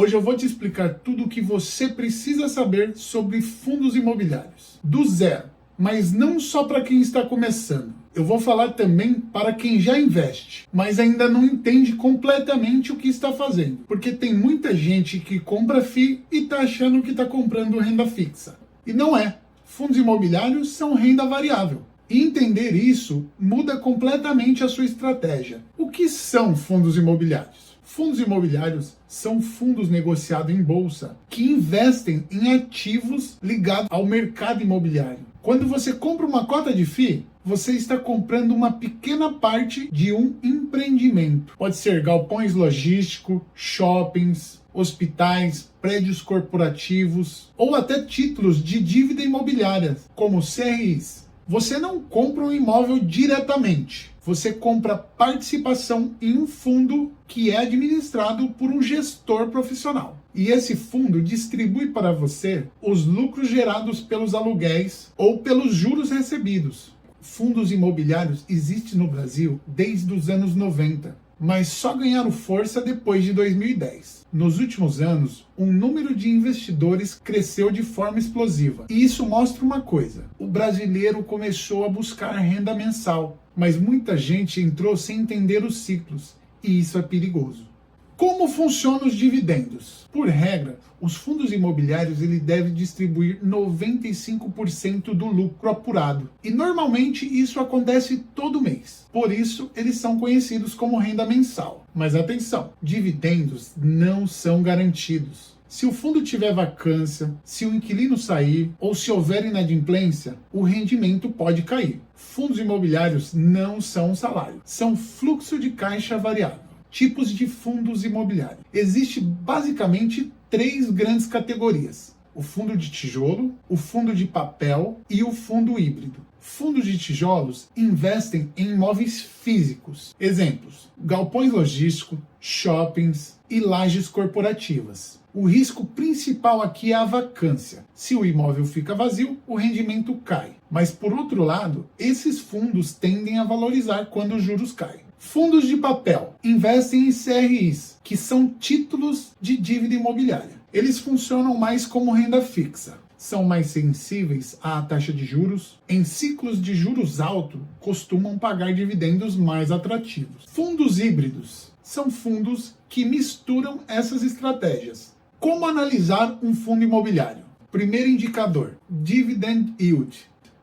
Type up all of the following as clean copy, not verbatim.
Hoje eu vou te explicar tudo o que você precisa saber sobre fundos imobiliários. Do zero, mas não só para quem está começando. Eu vou falar também para quem já investe, mas ainda não entende completamente o que está fazendo. Porque tem muita gente que compra FII e está achando que está comprando renda fixa. E não é. Fundos imobiliários são renda variável. E entender isso muda completamente a sua estratégia. O que são fundos imobiliários? Fundos imobiliários são fundos negociados em bolsa que investem em ativos ligados ao mercado imobiliário. Quando você compra uma cota de FII, você está comprando uma pequena parte de um empreendimento. Pode ser galpões logísticos, shoppings, hospitais, prédios corporativos ou até títulos de dívida imobiliária, como CRIs. Você não compra um imóvel diretamente. Você compra participação em um fundo que é administrado por um gestor profissional. E esse fundo distribui para você os lucros gerados pelos aluguéis ou pelos juros recebidos. Fundos imobiliários existem no Brasil desde os anos 90, mas só ganharam força depois de 2010. Nos últimos anos, o número de investidores cresceu de forma explosiva. E isso mostra uma coisa: o brasileiro começou a buscar renda mensal, mas muita gente entrou sem entender os ciclos, e isso é perigoso. Como funcionam os dividendos? Por regra, os fundos imobiliários devem distribuir 95% do lucro apurado. E normalmente isso acontece todo mês. Por isso, eles são conhecidos como renda mensal. Mas atenção, dividendos não são garantidos. Se o fundo tiver vacância, se o inquilino sair ou se houver inadimplência, o rendimento pode cair. Fundos imobiliários não são salário, são fluxo de caixa variável. Tipos de fundos imobiliários. Existem basicamente 3 grandes categorias: o fundo de tijolo, o fundo de papel e o fundo híbrido. Fundos de tijolos investem em imóveis físicos. Exemplos: galpões logísticos, shoppings e lajes corporativas. O risco principal aqui é a vacância. Se o imóvel fica vazio, o rendimento cai. Mas, por outro lado, esses fundos tendem a valorizar quando os juros caem. Fundos de papel investem em CRIs, que são títulos de dívida imobiliária. Eles funcionam mais como renda fixa. São mais sensíveis à taxa de juros. Em ciclos de juros altos, costumam pagar dividendos mais atrativos. Fundos híbridos são fundos que misturam essas estratégias. Como analisar um fundo imobiliário? Primeiro indicador: dividend yield,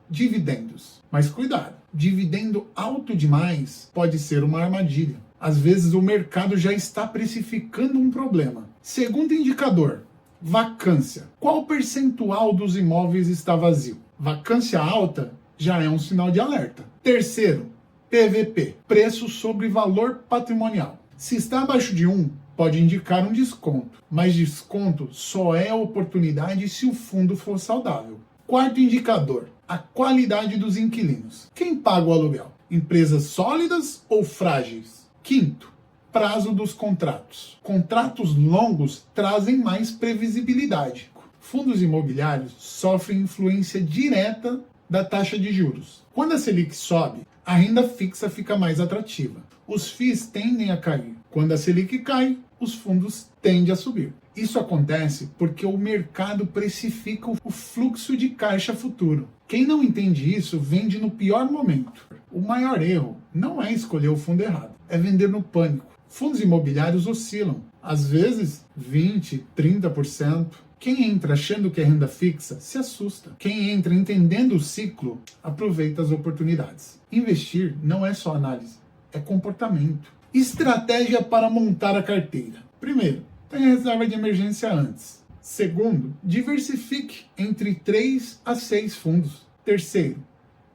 dividendos. Mas cuidado, dividendo alto demais pode ser uma armadilha. Às vezes o mercado já está precificando um problema. Segundo indicador: vacância. Qual percentual dos imóveis está vazio? Vacância alta já é um sinal de alerta. Terceiro, PVP, preço sobre valor patrimonial. Se está abaixo de 1, pode indicar um desconto, mas desconto só é oportunidade se o fundo for saudável. Quarto indicador: a qualidade dos inquilinos. Quem paga o aluguel? Empresas sólidas ou frágeis? Quinto, prazo dos contratos. Contratos longos trazem mais previsibilidade. Fundos imobiliários sofrem influência direta da taxa de juros. Quando a Selic sobe, a renda fixa fica mais atrativa. Os FIIs tendem a cair. Quando a Selic cai, os fundos tendem a subir. Isso acontece porque o mercado precifica o fluxo de caixa futuro. Quem não entende isso vende no pior momento. O maior erro não é escolher o fundo errado, é vender no pânico. Fundos imobiliários oscilam, às vezes 20%, 30%. Quem entra achando que é renda fixa se assusta. Quem entra entendendo o ciclo aproveita as oportunidades. Investir não é só análise, é comportamento. Estratégia para montar a carteira. Primeiro, tenha reserva de emergência antes. Segundo, diversifique entre 3 a 6 fundos. Terceiro,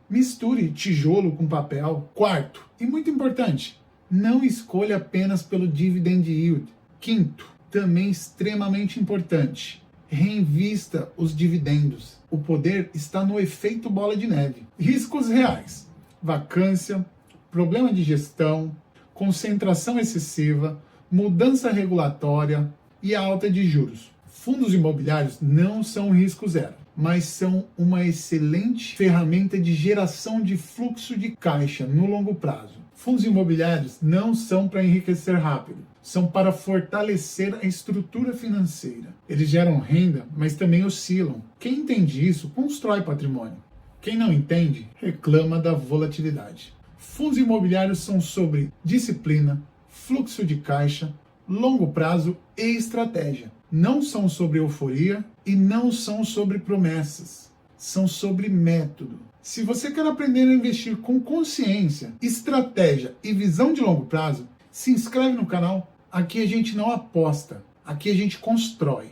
misture tijolo com papel. Quarto, e muito importante, não escolha apenas pelo dividend yield. Quinto, também extremamente importante, reinvista os dividendos. O poder está no efeito bola de neve. Riscos reais: vacância, problema de gestão, concentração excessiva, mudança regulatória e a alta de juros. Fundos imobiliários não são risco zero, mas são uma excelente ferramenta de geração de fluxo de caixa no longo prazo. Fundos imobiliários não são para enriquecer rápido, são para fortalecer a estrutura financeira. Eles geram renda, mas também oscilam. Quem entende isso, constrói patrimônio. Quem não entende, reclama da volatilidade. Fundos imobiliários são sobre disciplina, fluxo de caixa, longo prazo e estratégia. Não são sobre euforia e não são sobre promessas. São sobre método. Se você quer aprender a investir com consciência, estratégia e visão de longo prazo, se inscreve no canal. Aqui a gente não aposta, aqui a gente constrói.